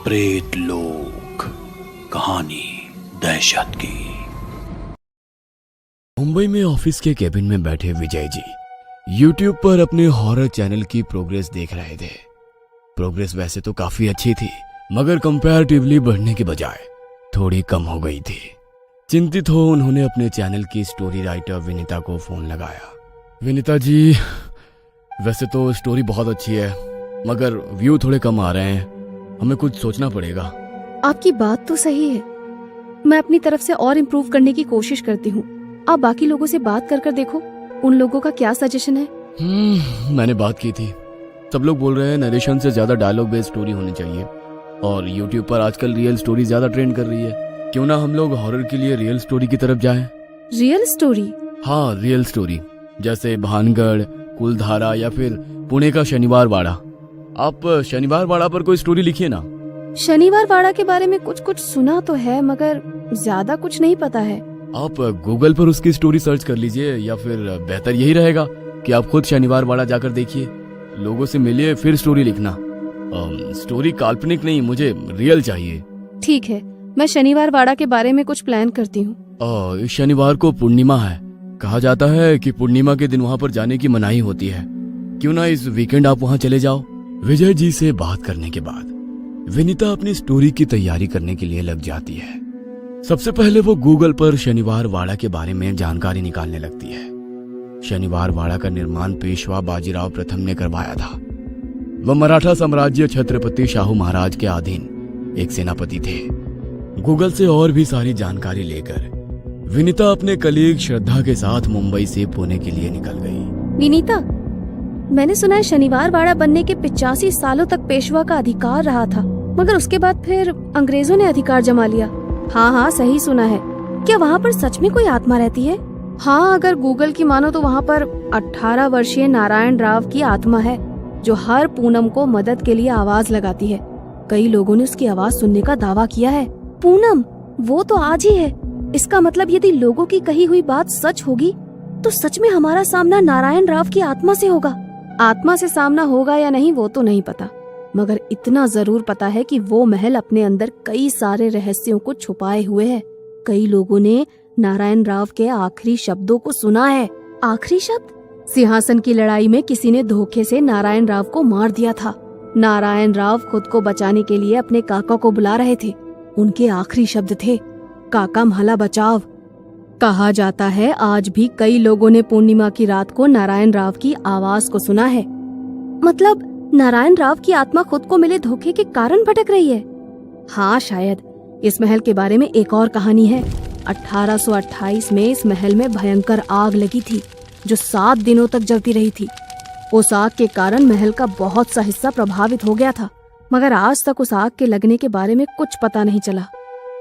प्रेत लोक, कहानी दहशत की। मुंबई में ऑफिस के केबिन में बैठे विजय जी YouTube पर अपने हॉरर चैनल की प्रोग्रेस देख रहे थे। प्रोग्रेस वैसे तो काफी अच्छी थी, मगर कंपैरेटिवली बढ़ने के बजाय थोड़ी कम हो गई थी। चिंतित हो उन्होंने अपने चैनल की स्टोरी राइटर विनीता को फोन लगाया। विनीता जी, वैसे तो स्टोरी बहुत अच्छी है, मगर व्यू थोड़े कम आ रहे हैं, हमें कुछ सोचना पड़ेगा। आपकी बात तो सही है, मैं अपनी तरफ से और इम्प्रूव करने की कोशिश करती हूँ। आप बाकी लोगों से बात कर देखो, उन लोगों का क्या सजेशन है। मैंने बात की थी, सब लोग बोल रहे हैं नरेशन से ज्यादा डायलॉग बेस्ड स्टोरी होनी चाहिए, और YouTube पर आजकल रियल स्टोरी ज्यादा ट्रेंड कर रही है। क्यों ना हम लोग हॉरर के लिए रियल स्टोरी की तरफ जाएं? Real story? हाँ, रियल स्टोरी, जैसे भानगढ़, कुलधारा या फिर पुणे का शनिवार वाड़ा। आप शनिवार वाड़ा पर कोई स्टोरी लिखिए ना। शनिवार वाड़ा के बारे में कुछ सुना तो है, मगर ज्यादा कुछ नहीं पता है। आप गूगल पर उसकी स्टोरी सर्च कर लीजिए, या फिर बेहतर यही रहेगा कि आप खुद शनिवार वाड़ा जाकर देखिए, लोगों से मिलिए, फिर स्टोरी लिखना। स्टोरी काल्पनिक नहीं, मुझे रियल चाहिए। ठीक है, मैं शनिवार वाड़ा के बारे में कुछ प्लान करती हूँ। इस शनिवार को पूर्णिमा है, कहा जाता है कि पूर्णिमा के दिन वहाँ पर जाने की मनाही होती है। क्यों ना इस वीकेंड आप वहाँ चले जाओ। विजय जी से बात करने के बाद विनीता अपनी स्टोरी की तैयारी करने के लिए लग जाती है। सबसे पहले वो गूगल पर शनिवार वाड़ा के बारे में जानकारी निकालने लगती है। शनिवार वाड़ा का निर्माण पेशवा बाजीराव प्रथम ने करवाया था। वह मराठा साम्राज्य छत्रपति शाहू महाराज के अधीन एक सेनापति थे। गूगल से और भी सारी जानकारी लेकर विनीता अपने कलीग श्रद्धा के साथ मुंबई से पुणे के लिए निकल गई। विनीता, मैंने सुना है शनिवार वाड़ा बनने के 85 सालों तक पेशवा का अधिकार रहा था, मगर उसके बाद फिर अंग्रेजों ने अधिकार जमा लिया। हाँ, सही सुना है। क्या वहाँ पर सच में कोई आत्मा रहती है? हाँ, अगर गूगल की मानो तो वहाँ पर 18 वर्षीय नारायण राव की आत्मा है, जो हर पूनम को मदद के लिए आवाज लगाती है। कई लोगों ने उसकी आवाज सुनने का दावा किया है। पूनम, वो तो आज ही है। इसका मतलब यदि लोगों की कही हुई बात सच होगी, तो सच में हमारा सामना नारायण राव की आत्मा से होगा। आत्मा से सामना होगा या नहीं वो तो नहीं पता, मगर इतना जरूर पता है कि वो महल अपने अंदर कई सारे रहस्यों को छुपाए हुए है। कई लोगों ने नारायण राव के आखिरी शब्दों को सुना है। आखिरी शब्द? सिंहासन की लड़ाई में किसी ने धोखे से नारायण राव को मार दिया था। नारायण राव खुद को बचाने के लिए अपने काका को बुला रहे थे। उनके आखिरी शब्द थे, काका म्हाला बचाव। कहा जाता है आज भी कई लोगों ने पूर्णिमा की रात को नारायण राव की आवाज को सुना है। मतलब नारायण राव की आत्मा खुद को मिले धोखे के कारण भटक रही है। हाँ, शायद। इस महल के बारे में एक और कहानी है। 1828 में इस महल में भयंकर आग लगी थी, जो 7 दिनों तक जलती रही थी। उस आग के कारण महल का बहुत सा हिस्सा प्रभावित हो गया था, मगर आज तक उस आग के लगने के बारे में कुछ पता नहीं चला।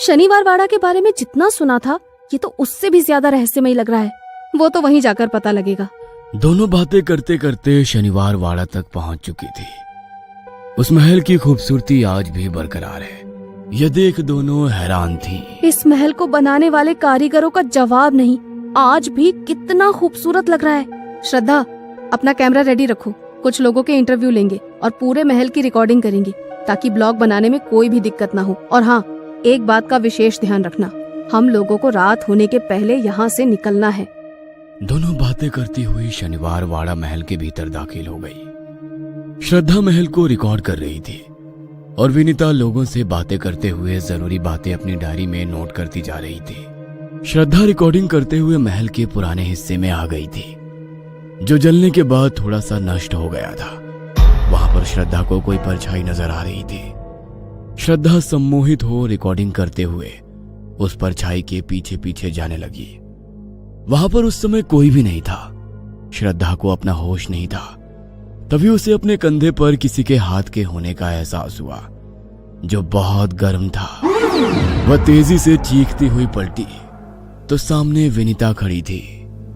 शनिवार वाड़ा के बारे में जितना सुना था, ये तो उससे भी ज्यादा रहस्यमय लग रहा है। वो तो वहीं जाकर पता लगेगा। दोनों बातें करते करते शनिवार वाड़ा तक पहुंच चुकी थी। उस महल की खूबसूरती आज भी बरकरार है। यह देख दोनों हैरान थी। इस महल को बनाने वाले कारीगरों का जवाब नहीं, आज भी कितना खूबसूरत लग रहा है। श्रद्धा, अपना कैमरा रेडी रखो, कुछ लोगों के इंटरव्यू लेंगे और पूरे महल की रिकॉर्डिंग करेंगे, ताकि ब्लॉग बनाने में कोई भी दिक्कत ना हो। और हाँ, एक बात का विशेष ध्यान रखना, हम लोगों को रात होने के पहले यहाँ से निकलना है। दोनों बातें करती हुई शनिवार वाड़ा महल के भीतर दाखिल हो गई। श्रद्धा महल को रिकॉर्ड कर रही थी और विनीता लोगों से बातें करते हुए जरूरी बातें अपनी डायरी में नोट करती जा रही थी। श्रद्धा रिकॉर्डिंग करते हुए महल के पुराने हिस्से में आ गई थी, जो जलने के बाद थोड़ा सा नष्ट हो गया था। वहां पर श्रद्धा को कोई परछाई नजर आ रही थी। श्रद्धा सम्मोहित हो रिकॉर्डिंग करते हुए उस परछाई के पीछे पीछे जाने लगी। वहां पर उस समय कोई भी नहीं था। श्रद्धा को अपना होश नहीं था। तभी उसे अपने कंधे पर किसी के हाथ के होने का एहसास हुआ, जो बहुत गर्म था। वह तेजी से चीखती हुई पलटी तो सामने विनीता खड़ी थी।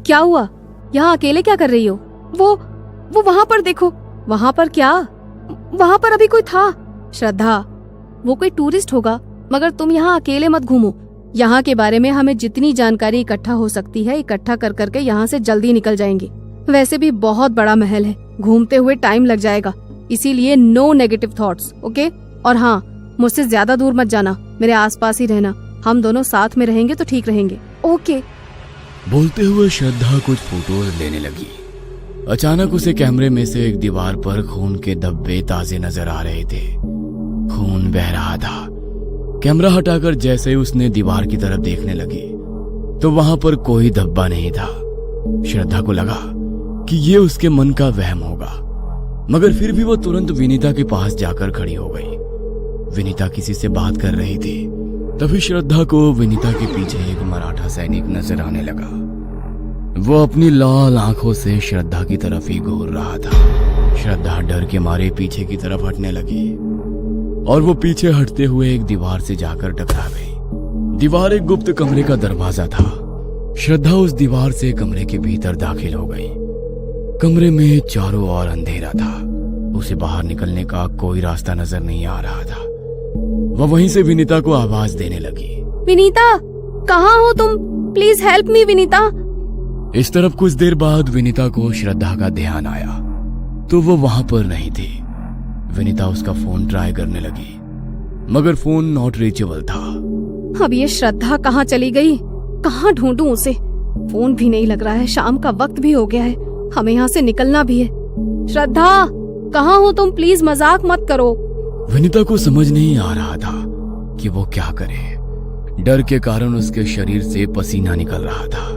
क्या हुआ? यहाँ अकेले क्या कर रही हो? वो वहाँ पर देखो। वहाँ पर क्या? वहाँ पर अभी कोई था। श्रद्धा, वो कोई टूरिस्ट होगा, मगर तुम यहाँ अकेले मत घूमो। यहाँ के बारे में हमें जितनी जानकारी इकट्ठा हो सकती है इकट्ठा कर करके यहाँ से जल्दी निकल जाएंगे। वैसे भी बहुत बड़ा महल है, घूमते हुए टाइम लग जाएगा, इसीलिए नो नेगेटिव थॉट्स, ओके? और हाँ, मुझसे ज्यादा दूर मत जाना, मेरे आसपास ही रहना। हम दोनों साथ में रहेंगे तो ठीक रहेंगे। ओके। बोलते हुए श्रद्धा कुछ फोटोज लेने लगी। अचानक उसे कैमरे में से एक दीवार पर खून के धब्बे ताजे नजर आ रहे थे। खून बह रहा था। कैमरा हटाकर जैसे ही उसने दीवार की तरफ देखने लगी तो वहां पर कोई धब्बा नहीं था। श्रद्धा को लगा कि ये उसके मन का वहम होगा, मगर फिर भी वो तुरंत विनीता के पास जाकर खड़ी हो गई। विनीता किसी से बात कर रही थी। तभी श्रद्धा को विनीता के पीछे एक मराठा सैनिक नजर आने लगा। वो अपनी लाल आंखों से श्रद्धा की तरफ ही घूर रहा था। श्रद्धा डर के मारे पीछे की तरफ हटने लगी और वो पीछे हटते हुए एक दीवार से जाकर टकरा गई। दीवार एक गुप्त कमरे का दरवाजा था। श्रद्धा उस दीवार से कमरे के भीतर दाखिल हो गई। कमरे में चारों ओर अंधेरा था। उसे बाहर निकलने का कोई रास्ता नजर नहीं आ रहा था। वह वहीं से विनीता को आवाज देने लगी। विनीता, कहाँ हो तुम? Please help me Vinita. इस तरफ कुछ देर बाद विनीता को श्रद्धा का ध्यान आया तो वो वहां पर नहीं थी। विनीता उसका फोन ट्राई करने लगी मगर फोन नॉट रीचेबल था। अब ये श्रद्धा कहाँ चली गई? कहाँ ढूंढूं उसे? फोन भी नहीं लग रहा है, शाम का वक्त भी हो गया है, हमें यहाँ से निकलना भी है। श्रद्धा, कहाँ हो तुम? प्लीज मजाक मत करो। विनीता को समझ नहीं आ रहा था कि वो क्या करे। डर के कारण उसके शरीर से पसीना निकल रहा था।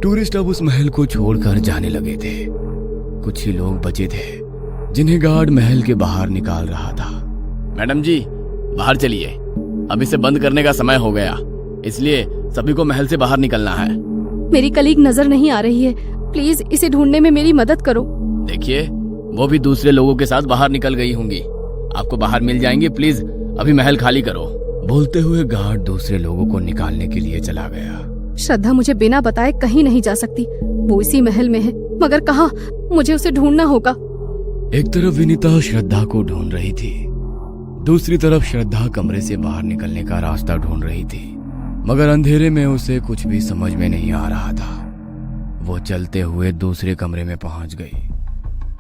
टूरिस्ट अब उस महल को छोड़कर जाने लगे थे। कुछ ही लोग बचे थे जिन्हें गार्ड महल के बाहर निकाल रहा था। मैडम जी, बाहर चलिए, अब इसे बंद करने का समय हो गया, इसलिए सभी को महल से बाहर निकलना है। मेरी कलीग नजर नहीं आ रही है, प्लीज इसे ढूंढने में मेरी मदद करो। देखिए, वो भी दूसरे लोगों के साथ बाहर निकल गई होंगी, आपको बाहर मिल जाएंगे, प्लीज अभी महल खाली करो। बोलते हुए गार्ड दूसरे लोगों को निकालने के लिए चला गया। श्रद्धा मुझे बिना बताए कहीं नहीं जा सकती। वो इसी महल में है, मगर कहाँ? मुझे उसे ढूंढना होगा। एक तरफ विनीता श्रद्धा को ढूंढ रही थी, दूसरी तरफ श्रद्धा कमरे से बाहर निकलने का रास्ता ढूंढ रही थी, मगर अंधेरे में उसे कुछ भी समझ में नहीं आ रहा था। वो चलते हुए दूसरे कमरे में पहुंच गई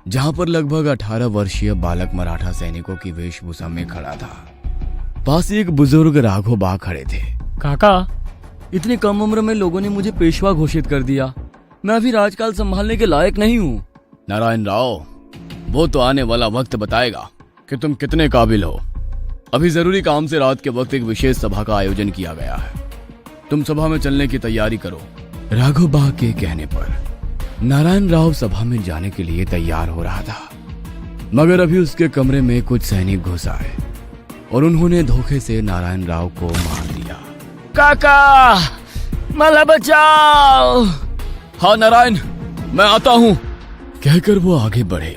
जहां पर लगभग 18 वर्षीय बालक मराठा सैनिकों की वेशभूषा में खड़ा था। पास ही एक बुजुर्ग राघव बा खड़े थे। काका, इतनी कम उम्र में लोगों ने मुझे पेशवा घोषित कर दिया। मैं अभी राजकाल संभालने के लायक नहीं हूँ। नारायण राव, वो तो आने वाला वक्त बताएगा कि तुम कितने काबिल हो। अभी जरूरी काम से रात के वक्त एक विशेष सभा का आयोजन किया गया है, तुम सभा में चलने की तैयारी करो। राघव बा के कहने पर नारायण राव सभा में जाने के लिए तैयार हो रहा था, मगर अभी उसके कमरे में कुछ सैनिक घुस आए और उन्होंने धोखे से नारायण राव को मार दिया। काका, मला बचाओ। हाँ नारायण, मैं आता हूँ, कहकर वो आगे बढ़े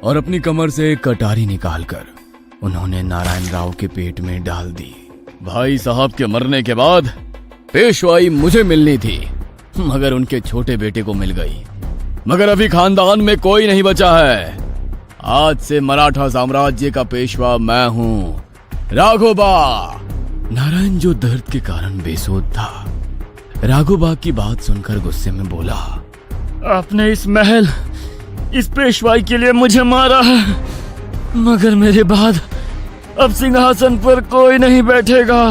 और अपनी कमर से एक कटारी निकालकर उन्होंने नारायण राव के पेट में डाल दी। भाई साहब के मरने के बाद पेशवाई मुझे मिलनी थी, मगर उनके छोटे बेटे को मिल गई। मगर अभी खानदान में कोई नहीं बचा है। आज से मराठा साम्राज्य का पेशवा मैं हूँ, राघोबा। नारायण जो दर्द के कारण बेसुध था, राघोबा की बात सुनकर गुस्से में बोला, आपने इस महल, इस पेशवाई के लिए मुझे मारा है, मगर मेरे बाद अब सिंहासन पर कोई नहीं बैठेगा।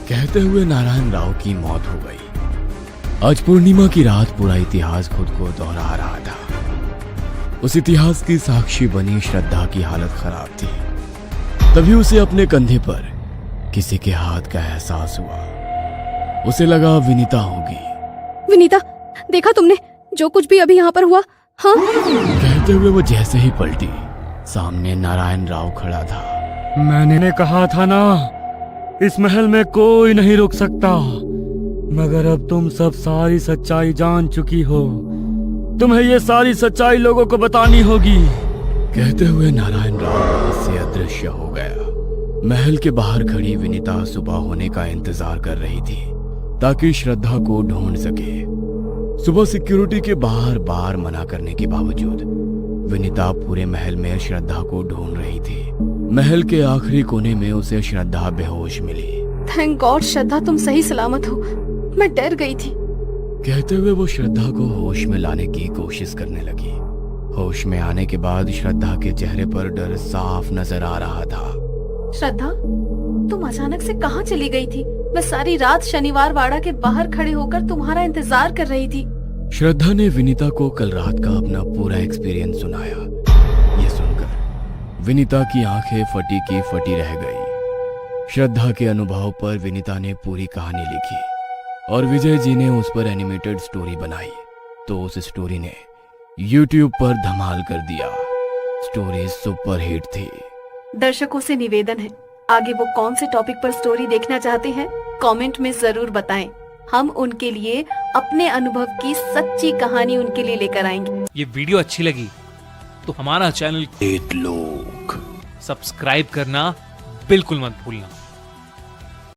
कहते हुए नारायण राव की मौत हो गई। आज पूर्णिमा की रात पूरा इतिहास खुद को दोहरा रहा था। उस इतिहास की साक्षी बनी श्रद्धा की हालत खराब थी। तभी उसे अपने कंधे पर किसी के हाथ का एहसास हुआ। उसे लगा विनीता होगी। विनीता, देखा तुमने जो कुछ भी अभी यहाँ पर हुआ? हाँ। कहते हुए वो जैसे ही पलटी, सामने नारायण राव खड़ा था। मैंने कहा था ना, इस महल में कोई नहीं रुक सकता, मगर अब तुम सब सारी सच्चाई जान चुकी हो। तुम्हें ये सारी सच्चाई लोगों को बतानी होगी। कहते हुए नारायण राव से अदृश्य हो गया। महल के बाहर खड़ी विनीता सुबह होने का इंतजार कर रही थी ताकि श्रद्धा को ढूंढ सके। सुबह सिक्योरिटी के बाहर बार मना करने के बावजूद विनीता पूरे महल में श्रद्धा को ढूंढ रही थी। महल के आखिरी कोने में उसे श्रद्धा बेहोश मिली। थैंक गॉड श्रद्धा, तुम सही सलामत हो, मैं डर गई थी। कहते हुए वो श्रद्धा को होश में लाने की कोशिश करने लगी। होश होश में आने के बाद श्रद्धा के चेहरे पर डर साफ नजर आ रहा था। श्रद्धा, तुम अचानक से कहाँ चली गई थी? मैं सारी रात शनिवार वाड़ा के बाहर खड़े होकर तुम्हारा इंतजार कर रही थी। श्रद्धा ने विनीता को कल रात का अपना पूरा एक्सपीरियंस सुनाया। ये सुनकर विनीता की आंखें फटी की फटी रह गई। श्रद्धा के अनुभव पर विनीता ने पूरी कहानी लिखी और विजय जी ने उस पर एनिमेटेड स्टोरी बनाई, तो उस स्टोरी ने YouTube पर धमाल कर दिया। स्टोरी सुपर हिट थी। दर्शकों से निवेदन है, आगे वो कौन से टॉपिक पर स्टोरी देखना चाहते हैं कमेंट में जरूर बताएं। हम उनके लिए अपने अनुभव की सच्ची कहानी उनके लिए लेकर आएंगे। ये वीडियो अच्छी लगी तो हमारा चैनल प्रेत लोक सब्सक्राइब करना बिल्कुल मत भूलना।